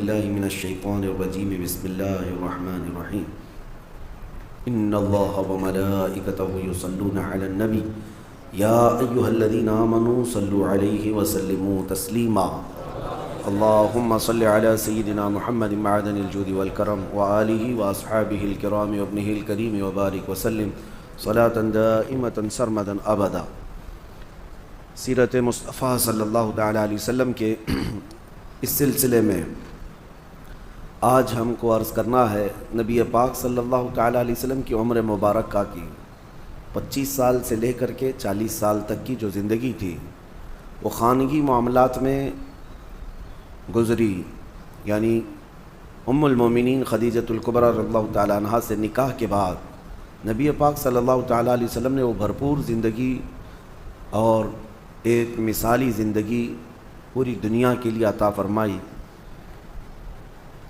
باللہ من الشیطان الرجیم بسم اللہ الرحمن الرحیم ان اللہ وملائکتہ یصلون علی النبی یا ایہا الذین آمنوا صلوا علیہ وسلموا تسلیما اللہم صل علی سیدنا محمد معدن الجود والکرم وآلہ واصحابہ الکرام وابنہ الکریم وبارک وسلم صلاة دائمة سرمدا ابدا۔ سیرت مصطفیٰ صلی اللہ تعالیٰ علیہ وسلم کے اس سلسلے میں آج ہم کو عرض کرنا ہے نبی پاک صلی اللہ تعالیٰ علیہ وسلم کی عمر مبارکہ کی 25 سال سے لے کر کے 40 سال تک کی جو زندگی تھی وہ خانگی معاملات میں گزری، یعنی ام المومنین خدیجۃ الکبریٰ رضی اللہ تعالیٰ عنہا سے نکاح کے بعد نبی پاک صلی اللہ تعالیٰ علیہ وسلم نے وہ بھرپور زندگی اور ایک مثالی زندگی پوری دنیا کے لیے عطا فرمائی۔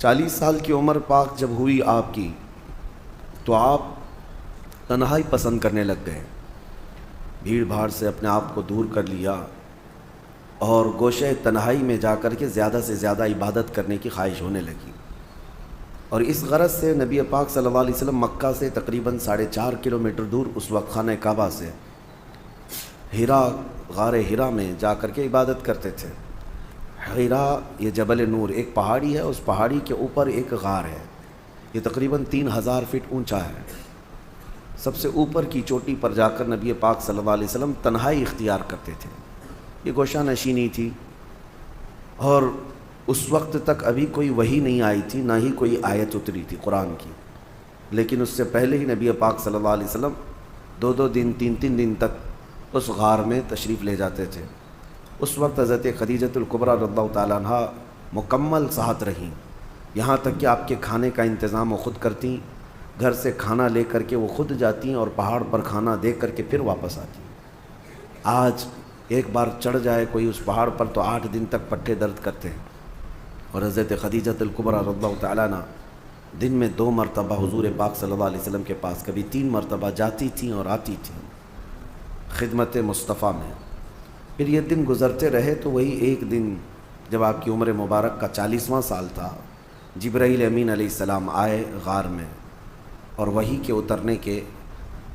40 سال کی عمر پاک جب ہوئی آپ کی تو آپ تنہائی پسند کرنے لگ گئے، بھیڑ بھاڑ سے اپنے آپ کو دور کر لیا اور گوشہ تنہائی میں جا کر کے زیادہ سے زیادہ عبادت کرنے کی خواہش ہونے لگی، اور اس غرض سے نبی پاک صلی اللہ علیہ وسلم مکہ سے تقریباً 4.5 کلومیٹر دور اس وقت خانہ کعبہ سے غار ہیرا میں جا کر کے عبادت کرتے تھے۔ ہیرا یہ جبل نور ایک پہاڑی ہے، اس پہاڑی کے اوپر ایک غار ہے، یہ تقریباً 3000 فٹ اونچا ہے۔ سب سے اوپر کی چوٹی پر جا کر نبی پاک صلی اللہ علیہ وسلم تنہائی اختیار کرتے تھے، یہ گوشہ نشینی تھی، اور اس وقت تک ابھی کوئی وحی نہیں آئی تھی، نہ ہی کوئی آیت اتری تھی قرآن کی، لیکن اس سے پہلے ہی نبی پاک صلی اللہ علیہ وسلم 2 دن 3 دن تک اس غار میں تشریف لے جاتے تھے۔ اس وقت حضرت خدیجۃ الکبریٰ رضی اللہ تعالیٰ عنہا مکمل صحت رہیں، یہاں تک کہ آپ کے کھانے کا انتظام وہ خود کرتی، گھر سے کھانا لے کر کے وہ خود جاتی اور پہاڑ پر کھانا دے کر کے پھر واپس آتی۔ آج ایک بار چڑھ جائے کوئی اس پہاڑ پر تو 8 دن تک پٹھے درد کرتے ہیں، اور حضرت خدیجۃ الکبریٰ رضی اللہ تعالیٰ عنہ دن میں 2 مرتبہ حضور پاک صلی اللہ علیہ وسلم کے پاس، کبھی 3 مرتبہ جاتی تھیں اور آتی تھیں خدمت مصطفیٰ میں۔ پھر یہ دن گزرتے رہے تو وہی ایک دن جب آپ کی عمر مبارک کا 40واں سال تھا، جبرائیل امین علیہ السلام آئے غار میں، اور وحی کے اترنے کے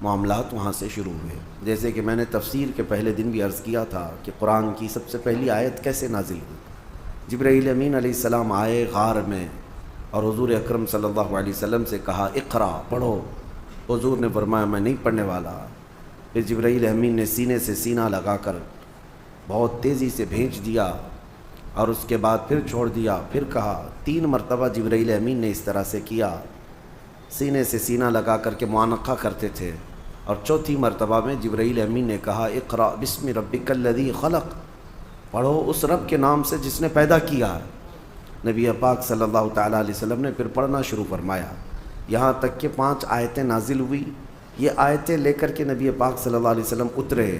معاملات وہاں سے شروع ہوئے۔ جیسے کہ میں نے تفسیر کے پہلے دن بھی عرض کیا تھا کہ قرآن کی سب سے پہلی آیت کیسے نازل ہوئی۔ جبرائیل امین علیہ السلام آئے غار میں اور حضور اکرم صلی اللہ علیہ وسلم سے کہا اقرا، پڑھو۔ حضور نے فرمایا میں نہیں پڑھنے والا۔ پھر جبرائیل امین نے سینے سے سینہ لگا کر بہت تیزی سے بھیج دیا، اور اس کے بعد پھر چھوڑ دیا، پھر کہا۔ 3 مرتبہ جبرائیل امین نے اس طرح سے کیا، سینے سے سینہ لگا کر کے معانقہ کرتے تھے، اور 4تھی مرتبہ میں جبرائیل امین نے کہا اقرا بسم ربک الذی خلق، پڑھو اس رب کے نام سے جس نے پیدا کیا۔ نبی پاک صلی اللہ تعالیٰ علیہ وسلم نے پھر پڑھنا شروع فرمایا، یہاں تک کہ 5 آیتیں نازل ہوئی۔ یہ آیتیں لے کر کے نبی پاک صلی اللہ علیہ وسلم اترے،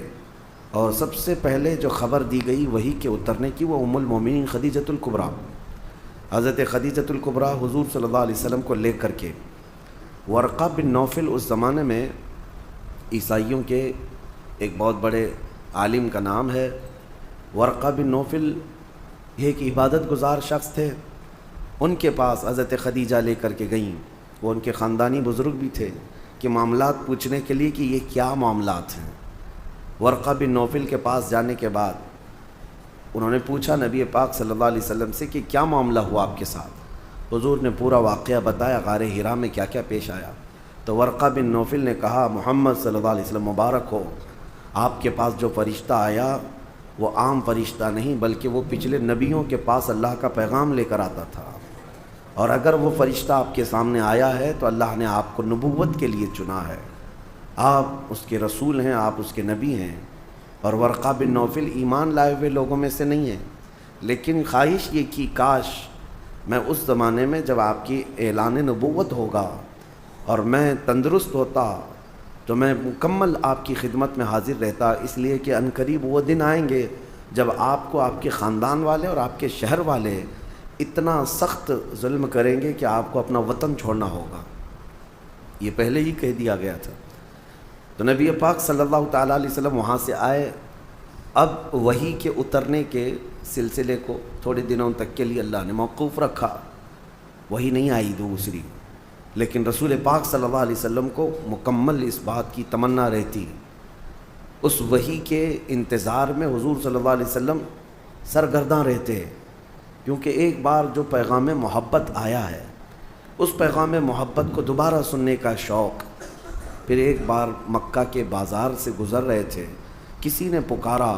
اور سب سے پہلے جو خبر دی گئی وحی کے اترنے کی وہ ام المومنین خدیجۃ الکبریٰ، حضرت خدیجۃ الکبریٰ حضور صلی اللہ علیہ وسلم کو لے کر کے ورقہ بن نوفل، اس زمانے میں عیسائیوں کے ایک بہت بڑے عالم کا نام ہے ورقہ بن نوفل، یہ ایک عبادت گزار شخص تھے، ان کے پاس حضرت خدیجہ لے کر کے گئیں، وہ ان کے خاندانی بزرگ بھی تھے، کہ معاملات پوچھنے کے لیے کہ یہ کیا معاملات ہیں۔ ورقہ بن نوفل کے پاس جانے کے بعد انہوں نے پوچھا نبی پاک صلی اللہ علیہ وسلم سے کہ کیا معاملہ ہوا آپ کے ساتھ۔ حضور نے پورا واقعہ بتایا، غار ہیرا میں کیا کیا پیش آیا۔ تو ورقہ بن نوفل نے کہا محمد صلی اللہ علیہ وسلم مبارک ہو، آپ کے پاس جو فرشتہ آیا وہ عام فرشتہ نہیں، بلکہ وہ پچھلے نبیوں کے پاس اللہ کا پیغام لے کر آتا تھا، اور اگر وہ فرشتہ آپ کے سامنے آیا ہے تو اللہ نے آپ کو نبوت کے لیے چنا ہے، آپ اس کے رسول ہیں، آپ اس کے نبی ہیں۔ اور ورقہ بن نوفل ایمان لائے ہوئے لوگوں میں سے نہیں ہیں، لیکن خواہش یہ کی کاش میں اس زمانے میں جب آپ کی اعلان نبوت ہوگا اور میں تندرست ہوتا تو میں مکمل آپ کی خدمت میں حاضر رہتا، اس لیے کہ عنقریب وہ دن آئیں گے جب آپ کو آپ کے خاندان والے اور آپ کے شہر والے اتنا سخت ظلم کریں گے کہ آپ کو اپنا وطن چھوڑنا ہوگا۔ یہ پہلے ہی کہہ دیا گیا تھا۔ تو نبی پاک صلی اللہ تعالیٰ علیہ وسلم وہاں سے آئے، اب وحی کے اترنے کے سلسلے کو تھوڑے دنوں تک کے لیے اللہ نے موقوف رکھا۔ وہی نہیں آئی دوسری، لیکن رسول پاک صلی اللہ علیہ وسلم کو مکمل اس بات کی تمنا رہتی، اس وحی کے انتظار میں حضور صلی اللہ علیہ وسلم سرگرداں رہتے، کیونکہ ایک بار جو پیغام محبت آیا ہے اس پیغام محبت کو دوبارہ سننے کا شوق۔ پھر ایک بار مکہ کے بازار سے گزر رہے تھے، کسی نے پکارا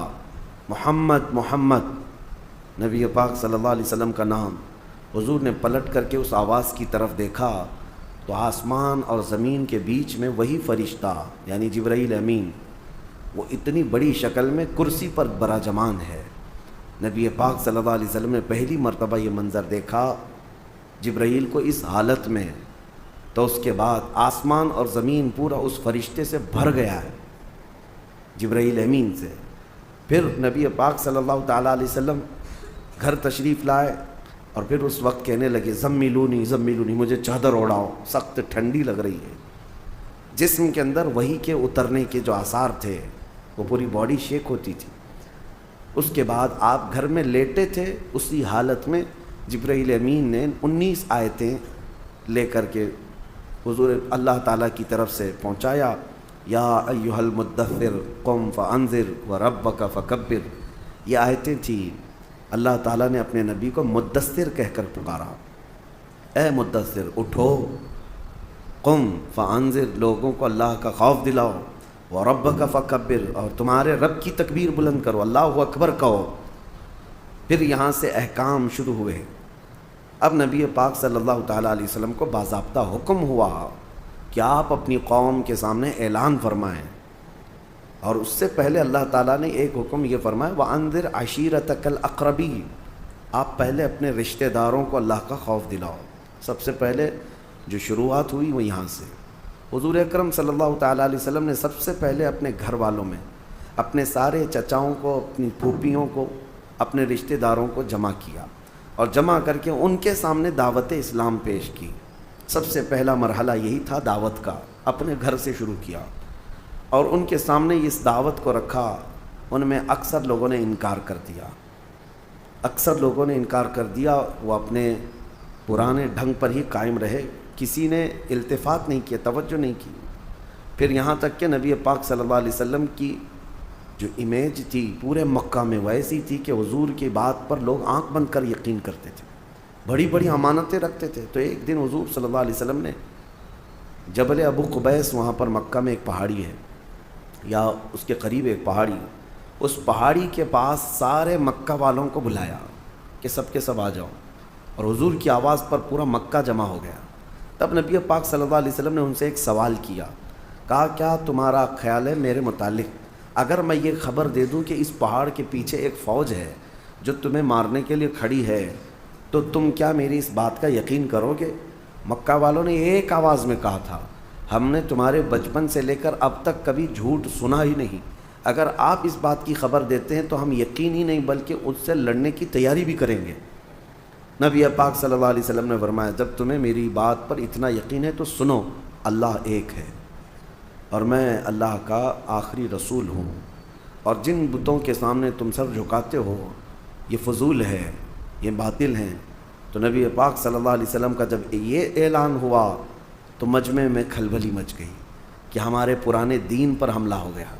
محمد محمد، نبی پاک صلی اللہ علیہ وسلم کا نام۔ حضور نے پلٹ کر کے اس آواز کی طرف دیکھا تو آسمان اور زمین کے بیچ میں وہی فرشتہ یعنی جبرائیل امین، وہ اتنی بڑی شکل میں کرسی پر براجمان ہے۔ نبی پاک صلی اللہ علیہ وسلم نے پہلی مرتبہ یہ منظر دیکھا جبرائیل کو اس حالت میں، تو اس کے بعد آسمان اور زمین پورا اس فرشتے سے بھر گیا ہے، جبرائیل امین سے۔ پھر نبی پاک صلی اللہ تعالیٰ علیہ وسلم گھر تشریف لائے اور پھر اس وقت کہنے لگے زملونی زملونی، مجھے چادر اوڑھاؤ، سخت ٹھنڈی لگ رہی ہے۔ جسم کے اندر وحی کے اترنے کے جو آثار تھے، وہ پوری باڈی شیک ہوتی تھی۔ اس کے بعد آپ گھر میں لیٹے تھے، اسی حالت میں جبرائیل امین نے 19 آیتیں لے کر کے حضور اللہ تعالیٰ کی طرف سے پہنچایا، یا ایھا المدثر قم فانذر وربک فکبر۔ یہ آیتیں تھیں، اللہ تعالیٰ نے اپنے نبی کو مدثر کہہ کر پکارا، اے مدثر اٹھو، قم فانذر، لوگوں کو اللہ کا خوف دلاؤ، وربک فکبر، اور تمہارے رب کی تکبیر بلند کرو، اللہ اکبر کہو۔ پھر یہاں سے احکام شروع ہوئے۔ اب نبی پاک صلی اللہ تعالیٰ علیہ وسلم کو باضابطہ حکم ہوا کہ آپ اپنی قوم کے سامنے اعلان فرمائیں، اور اس سے پہلے اللہ تعالیٰ نے ایک حکم یہ فرمایا وَأَنذِرْ عَشِيرَتَكَ الْأَقْرَبِينَ، آپ پہلے اپنے رشتہ داروں کو اللہ کا خوف دلاؤ۔ سب سے پہلے جو شروعات ہوئی وہ یہاں سے۔ حضور اکرم صلی اللہ تعالیٰ علیہ وسلم نے سب سے پہلے اپنے گھر والوں میں اپنے سارے چچاؤں کو، اپنی پھوپھیوں کو، اپنے رشتہ داروں کو جمع کیا، اور جمع کر کے ان کے سامنے دعوت اسلام پیش کی۔ سب سے پہلا مرحلہ یہی تھا دعوت کا، اپنے گھر سے شروع کیا، اور ان کے سامنے اس دعوت کو رکھا۔ ان میں اکثر لوگوں نے انکار کر دیا، اکثر لوگوں نے انکار کر دیا، وہ اپنے پرانے ڈھنگ پر ہی قائم رہے، کسی نے التفات نہیں کیا، توجہ نہیں کی۔ پھر یہاں تک کہ نبی پاک صلی اللہ علیہ وسلم کی جو امیج تھی پورے مکہ میں ویسی تھی کہ حضور کی بات پر لوگ آنکھ بند کر یقین کرتے تھے، بڑی بڑی امانتیں رکھتے تھے۔ تو ایک دن حضور صلی اللہ علیہ وسلم نے جبل ابو قبیس، وہاں پر مکہ میں ایک پہاڑی ہے یا اس کے قریب ایک پہاڑی، اس پہاڑی کے پاس سارے مکہ والوں کو بلایا کہ سب کے سب آ جاؤ، اور حضور کی آواز پر پورا مکہ جمع ہو گیا۔ تب نبی پاک صلی اللہ علیہ وسلم نے ان سے ایک سوال کیا، کہا کیا تمہارا خیال ہے میرے متعلق اگر میں یہ خبر دے دوں کہ اس پہاڑ کے پیچھے ایک فوج ہے جو تمہیں مارنے کے لیے کھڑی ہے، تو تم کیا میری اس بات کا یقین کرو گے؟ مکہ والوں نے ایک آواز میں کہا تھا، ہم نے تمہارے بچپن سے لے کر اب تک کبھی جھوٹ سنا ہی نہیں، اگر آپ اس بات کی خبر دیتے ہیں تو ہم یقین ہی نہیں بلکہ اس سے لڑنے کی تیاری بھی کریں گے۔ نبی پاک صلی اللہ علیہ وسلم نے فرمایا جب تمہیں میری بات پر اتنا یقین ہے تو سنو، اللہ ایک ہے اور میں اللہ کا آخری رسول ہوں، اور جن بتوں کے سامنے تم سر جھکاتے ہو یہ فضول ہے، یہ باطل ہیں۔ تو نبی پاک صلی اللہ علیہ وسلم کا جب یہ اعلان ہوا تو مجمع میں کھلبلی مچ گئی کہ ہمارے پرانے دین پر حملہ ہو گیا،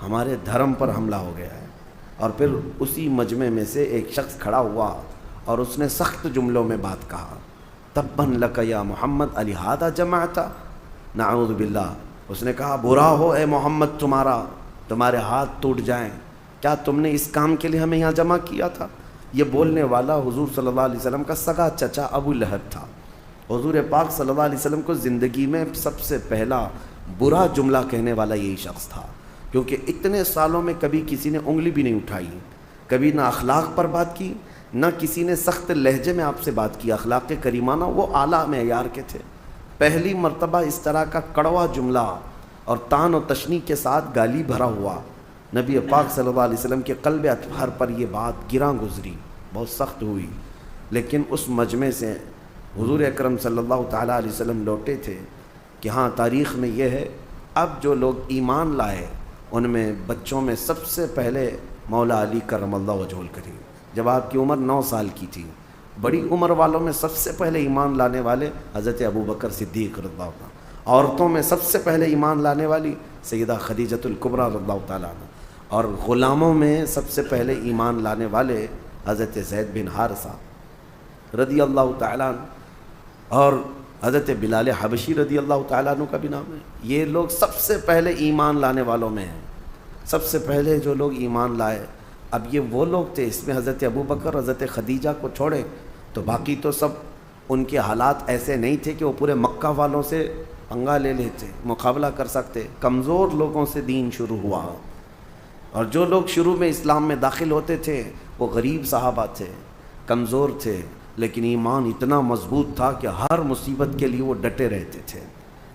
ہمارے دھرم پر حملہ ہو گیا ہے۔ اور پھر اسی مجمع میں سے ایک شخص کھڑا ہوا اور اس نے سخت جملوں میں بات کہا، تباً لک یا محمد الہذا جمعتا، نعوذ باللہ، اس نے کہا برا ہو اے محمد تمہارے ہاتھ ٹوٹ جائیں، کیا تم نے اس کام کے لیے ہمیں یہاں جمع کیا تھا؟ یہ بولنے والا حضور صلی اللہ علیہ وسلم کا سگا چچا ابو لہب تھا۔ حضور پاک صلی اللہ علیہ وسلم کو زندگی میں سب سے پہلا برا جملہ کہنے والا یہی شخص تھا، کیونکہ اتنے سالوں میں کبھی کسی نے انگلی بھی نہیں اٹھائی، کبھی نہ اخلاق پر بات کی، نہ کسی نے سخت لہجے میں آپ سے بات کی، اخلاق کریمانہ وہ اعلیٰ معیار کے تھے۔ پہلی مرتبہ اس طرح کا کڑوا جملہ اور تان و تشنیع کے ساتھ گالی بھرا ہوا، نبی پاک صلی اللہ علیہ وسلم کے قلب اطہر پر یہ بات گراں گزری، بہت سخت ہوئی۔ لیکن اس مجمع سے حضور اکرم صلی اللہ تعالیٰ علیہ وسلم لوٹے تھے کہ ہاں تاریخ میں یہ ہے، اب جو لوگ ایمان لائے ان میں بچوں میں سب سے پہلے مولا علی کرم اللہ وجہہ الکریم، جب آپ کی عمر 9 سال کی تھی، بڑی عمر والوں میں سب سے پہلے ایمان لانے والے حضرت ابو بکر صدیق رضی اللہ عنہ، عورتوں میں سب سے پہلے ایمان لانے والی سیدہ خدیجۃ الکبریٰ رضی اللہ تعالیٰ عنہ، اور غلاموں میں سب سے پہلے ایمان لانے والے حضرت زید بن حارثہ رضی اللہ تعالیٰ عنہ، اور حضرت بلال حبشی رضی اللہ تعالیٰ عنہ کا بھی نام ہے۔ یہ لوگ سب سے پہلے ایمان لانے والوں میں ہیں، سب سے پہلے جو لوگ ایمان لائے۔ اب یہ وہ لوگ تھے، اس میں حضرت ابو بکر حضرت خدیجہ کو چھوڑے تو باقی تو سب ان کے حالات ایسے نہیں تھے کہ وہ پورے مکہ والوں سے پنگا لے لیتے، مقابلہ کر سکتے۔ کمزور لوگوں سے دین شروع ہوا، اور جو لوگ شروع میں اسلام میں داخل ہوتے تھے وہ غریب صحابہ تھے، کمزور تھے، لیکن ایمان اتنا مضبوط تھا کہ ہر مصیبت کے لیے وہ ڈٹے رہتے تھے،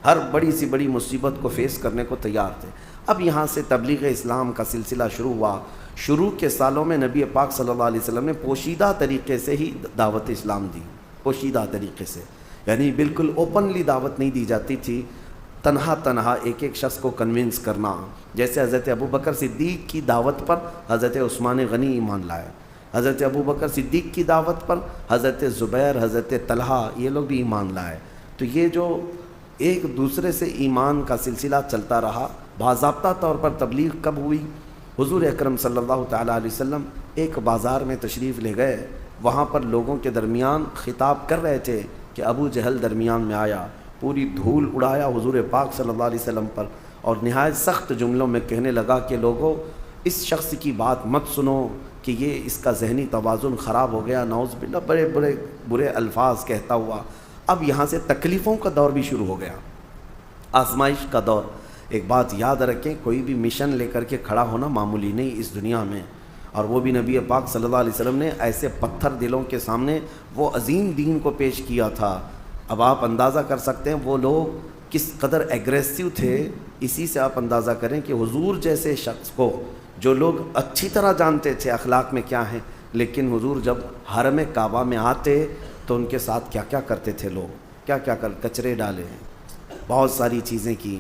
ہر بڑی سی بڑی مصیبت کو فیس کرنے کو تیار تھے۔ اب یہاں سے تبلیغ اسلام کا سلسلہ شروع ہوا۔ شروع کے سالوں میں نبی پاک صلی اللہ علیہ وسلم نے پوشیدہ طریقے سے ہی دعوت اسلام دی، پوشیدہ طریقے سے، یعنی بالکل اوپنلی دعوت نہیں دی جاتی تھی، تنہا ایک ایک شخص کو کنونس کرنا۔ جیسے حضرت ابو بکر صدیق کی دعوت پر حضرت عثمان غنی ایمان لائے، حضرت ابو بکر صدیق کی دعوت پر حضرت زبیر، حضرت طلحہ، یہ لوگ بھی ایمان لائے۔ تو یہ جو ایک دوسرے سے ایمان کا سلسلہ چلتا رہا۔ باضابطہ طور پر تبلیغ کب ہوئی؟ حضور اکرم صلی اللہ تعالیٰ علیہ وسلم ایک بازار میں تشریف لے گئے، وہاں پر لوگوں کے درمیان خطاب کر رہے تھے کہ ابو جہل درمیان میں آیا، پوری دھول اڑایا حضور پاک صلی اللہ علیہ وسلم پر، اور نہایت سخت جملوں میں کہنے لگا کہ لوگوں اس شخص کی بات مت سنو کہ یہ اس کا ذہنی توازن خراب ہو گیا، نعوذ باللہ، بڑے برے الفاظ کہتا ہوا۔ اب یہاں سے تکلیفوں کا دور بھی شروع ہو گیا، آزمائش کا دور۔ ایک بات یاد رکھیں، کوئی بھی مشن لے کر کے کھڑا ہونا معمولی نہیں اس دنیا میں، اور وہ بھی نبی پاک صلی اللہ علیہ وسلم نے ایسے پتھر دلوں کے سامنے وہ عظیم دین کو پیش کیا تھا۔ اب آپ اندازہ کر سکتے ہیں وہ لوگ کس قدر ایگریسو تھے، اسی سے آپ اندازہ کریں کہ حضور جیسے شخص کو جو لوگ اچھی طرح جانتے تھے اخلاق میں کیا ہیں، لیکن حضور جب حرم کعبہ میں آتے تو ان کے ساتھ کیا کیا کرتے تھے لوگ، کیا کچرے ڈالے، بہت ساری چیزیں کی،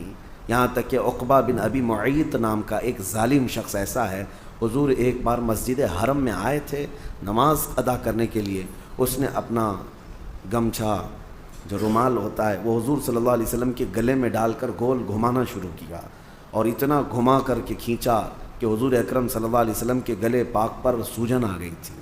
یہاں تک کہ عقبہ بن ابی معیط نام کا ایک ظالم شخص ایسا ہے، حضور ایک بار مسجد حرم میں آئے تھے نماز ادا کرنے کے لیے، اس نے اپنا گمچھا جو رومال ہوتا ہے وہ حضور صلی اللہ علیہ وسلم کے گلے میں ڈال کر گول گھمانا شروع کیا، اور اتنا گھما کر کے کھینچا کہ حضور اکرم صلی اللہ علیہ وسلم کے گلے پاک پر سوجن آ گئی تھی۔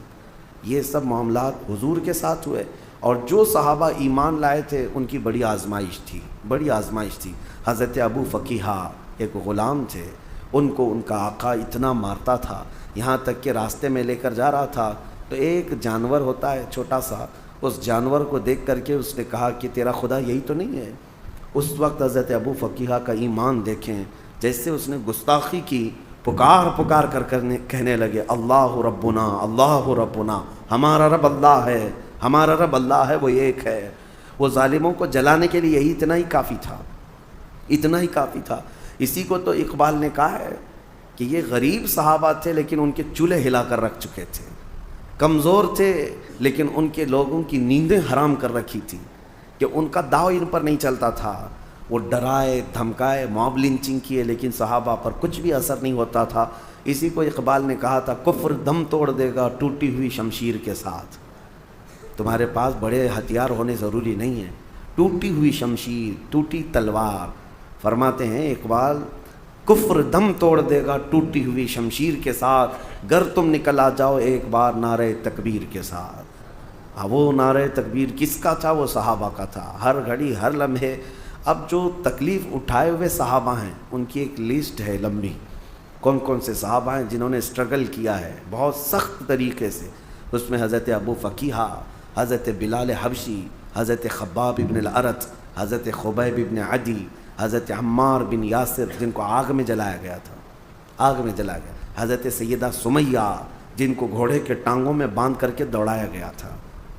یہ سب معاملات حضور کے ساتھ ہوئے، اور جو صحابہ ایمان لائے تھے ان کی بڑی آزمائش تھی۔ حضرت ابو فقیہہ ایک غلام تھے، ان کو ان کا آقا اتنا مارتا تھا، یہاں تک کہ راستے میں لے کر جا رہا تھا تو ایک جانور ہوتا ہے چھوٹا سا، اس جانور کو دیکھ کر کے اس نے کہا کہ تیرا خدا یہی تو نہیں ہے۔ اس وقت حضرت ابو فقیہہ کا ایمان دیکھیں، جیسے اس نے گستاخی کی، پکار کر کہنے لگے اللہ ربنا، ہمارا رب اللہ ہے، ہمارا رب اللہ ہے، وہ ایک ہے۔ وہ ظالموں کو جلانے کے لیے یہی اتنا ہی کافی تھا۔ اسی کو تو اقبال نے کہا ہے کہ یہ غریب صحابہ تھے لیکن ان کے چولہے ہلا کر رکھ چکے تھے، کمزور تھے لیکن ان کے لوگوں کی نیندیں حرام کر رکھی تھی کہ ان کا داؤ ان پر نہیں چلتا تھا۔ وہ ڈرائے دھمکائے، موب لنچنگ کیے، لیکن صحابہ پر کچھ بھی اثر نہیں ہوتا تھا۔ اسی کو اقبال نے کہا تھا کفر دم توڑ دے گا ٹوٹی ہوئی شمشیر کے ساتھ۔ تمہارے پاس بڑے ہتھیار ہونے ضروری نہیں ہیں، ٹوٹی ہوئی شمشیر، ٹوٹی تلوار، فرماتے ہیں اقبال کفر دم توڑ دے گا ٹوٹی ہوئی شمشیر کے ساتھ، گر تم نکل آ جاؤ ایک بار نعرہ تکبیر کے ساتھ۔ وہ نعرہ تکبیر کس کا تھا؟ وہ صحابہ کا تھا، ہر گھڑی ہر لمحے۔ اب جو تکلیف اٹھائے ہوئے صحابہ ہیں ان کی ایک لسٹ ہے لمبی، کون سے صحابہ ہیں جنہوں نے اسٹرگل کیا ہے بہت سخت طریقے سے۔ اس میں حضرت ابو فقیہہ، حضرت بلال حبشی، حضرت خباب ابن الارت، حضرت خبیب ابن عدی، حضرت عمار بن یاسر جن کو آگ میں جلایا گیا، حضرت سیدہ سمیہ جن کو گھوڑے کے ٹانگوں میں باندھ کر کے دوڑایا گیا تھا،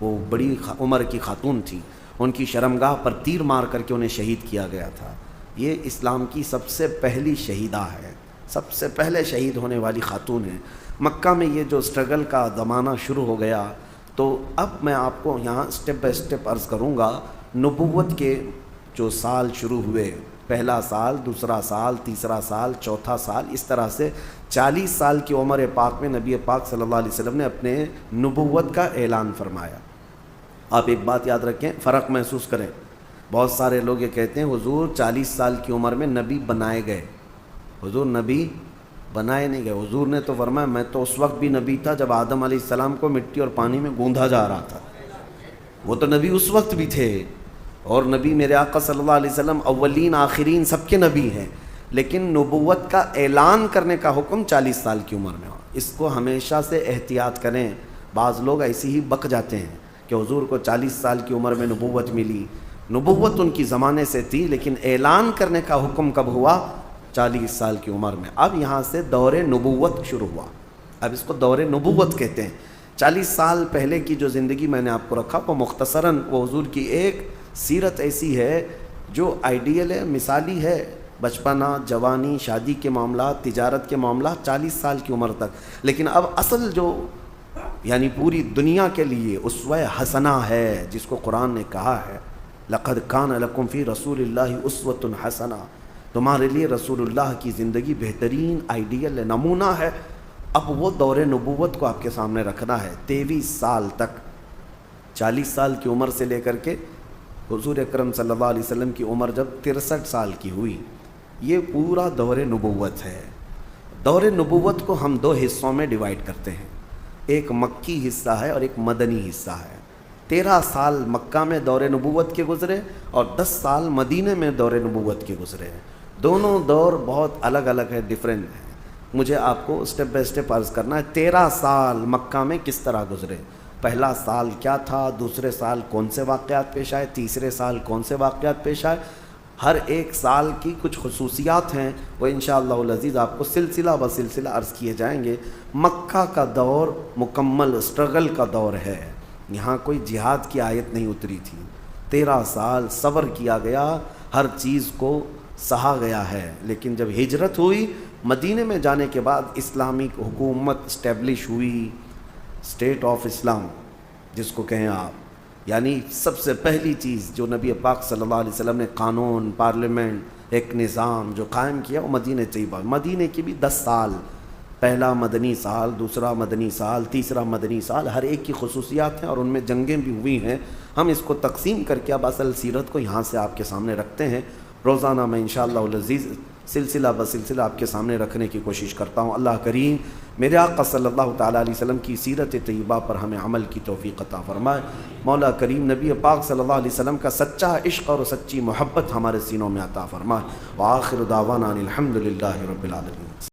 وہ بڑی عمر کی خاتون تھی، ان کی شرمگاہ پر تیر مار کر کے انہیں شہید کیا گیا تھا۔ یہ اسلام کی سب سے پہلی شہیدہ ہے، سب سے پہلے شہید ہونے والی خاتون ہے۔ مکہ میں یہ جو اسٹرگل کا زمانہ شروع ہو گیا، تو اب میں آپ کو یہاں سٹیپ بائی سٹیپ عرض کروں گا۔ نبوت کے جو سال شروع ہوئے، پہلا سال، دوسرا سال، تیسرا سال، چوتھا سال، اس طرح سے 40 سال کی عمر پاک میں نبی پاک صلی اللہ علیہ وسلم نے اپنے نبوت کا اعلان فرمایا۔ آپ ایک بات یاد رکھیں، فرق محسوس کریں. بہت سارے لوگ یہ کہتے ہیں حضور 40 سال کی عمر میں نبی بنائے گئے. حضور نبی بنائے نہیں گئے. حضور نے تو فرمایا میں تو اس وقت بھی نبی تھا جب آدم علیہ السلام کو مٹی اور پانی میں گوندھا جا رہا تھا. وہ تو نبی اس وقت بھی تھے. اور نبی میرے آقا صلی اللہ علیہ وسلم اولین آخرین سب کے نبی ہیں، لیکن نبوت کا اعلان کرنے کا حکم 40 سال کی عمر میں ہو. اس کو ہمیشہ سے احتیاط کریں. بعض لوگ ایسے ہی بک جاتے ہیں کہ حضور کو 40 سال کی عمر میں نبوت ملی. نبوت ان کی زمانے سے تھی، لیکن اعلان کرنے کا حکم کب ہوا؟ 40 سال کی عمر میں. اب یہاں سے دور نبوت شروع ہوا. اب اس کو دور نبوت کہتے ہیں. 40 سال پہلے کی جو زندگی میں نے آپ کو رکھا وہ مختصراً وہ حضور کی ایک سیرت ایسی ہے جو آئیڈیل ہے، مثالی ہے. بچپنا، جوانی، شادی کے معاملات، تجارت کے معاملات 40 سال کی عمر تک. لیکن اب اصل جو یعنی پوری دنیا کے لیے اسوہ حسنہ ہے، جس کو قرآن نے کہا ہے لقد کان لکم فی رسول اللہ اسوۃ حسنہ، تمہارے لیے رسول اللہ کی زندگی بہترین آئیڈیل نمونہ ہے. اب وہ دور نبوت کو آپ کے سامنے رکھنا ہے. 23 سال تک، 40 سال کی عمر سے لے کر کے حضور اکرم صلی اللہ علیہ وسلم کی عمر جب 63 سال کی ہوئی، یہ پورا دور نبوت ہے. دور نبوت کو ہم 2 حصوں میں ڈیوائیڈ کرتے ہیں. ایک مکی حصہ ہے اور ایک مدنی حصہ ہے. 13 سال مکہ میں دور نبوت کے گزرے اور 10 سال مدینے میں دور نبوت کے گزرے. دونوں دور بہت الگ الگ ہے، ڈیفرنٹ ہیں. مجھے آپ کو اسٹیپ بائی اسٹیپ عرض کرنا ہے. 13 سال مکہ میں کس طرح گزرے؟ پہلا سال کیا تھا، دوسرے سال کون سے واقعات پیش آئے، تیسرے سال کون سے واقعات پیش آئے. ہر ایک سال کی کچھ خصوصیات ہیں، وہ انشاءاللہ العزیز آپ کو سلسلہ بسلسلہ عرض کیے جائیں گے. مکہ کا دور مکمل اسٹرگل کا دور ہے. یہاں کوئی جہاد کی آیت نہیں اتری تھی. 13 سال صبر کیا گیا، ہر چیز کو سہا گیا ہے. لیکن جب ہجرت ہوئی، مدینے میں جانے کے بعد اسلامی حکومت اسٹیبلش ہوئی. اسٹیٹ آف اسلام جس کو کہیں آپ، یعنی سب سے پہلی چیز جو نبی پاک صلی اللہ علیہ وسلم نے قانون، پارلیمنٹ، ایک نظام جو قائم کیا وہ مدینہ طیبہ. مدینہ کی بھی 10 سال، پہلا مدنی سال، دوسرا مدنی سال، تیسرا مدنی سال، ہر ایک کی خصوصیات ہیں اور ان میں جنگیں بھی ہوئی ہیں. ہم اس کو تقسیم کر کے اب اصل سیرت کو یہاں سے آپ کے سامنے رکھتے ہیں. روزانہ میں انشاءاللہ العزیز سلسلہ بسلسلہ آپ کے سامنے رکھنے کی کوشش کرتا ہوں. اللہ کریم میرے آقا صلی اللہ تعالیٰ علیہ وسلم کی سیرت طیبہ پر ہمیں عمل کی توفیق عطا فرمائے. مولا کریم نبی پاک صلی اللہ علیہ وسلم کا سچا عشق اور سچی محبت ہمارے سینوں میں عطا فرمائے. وآخر دعوانا الحمد للہ رب العالمین.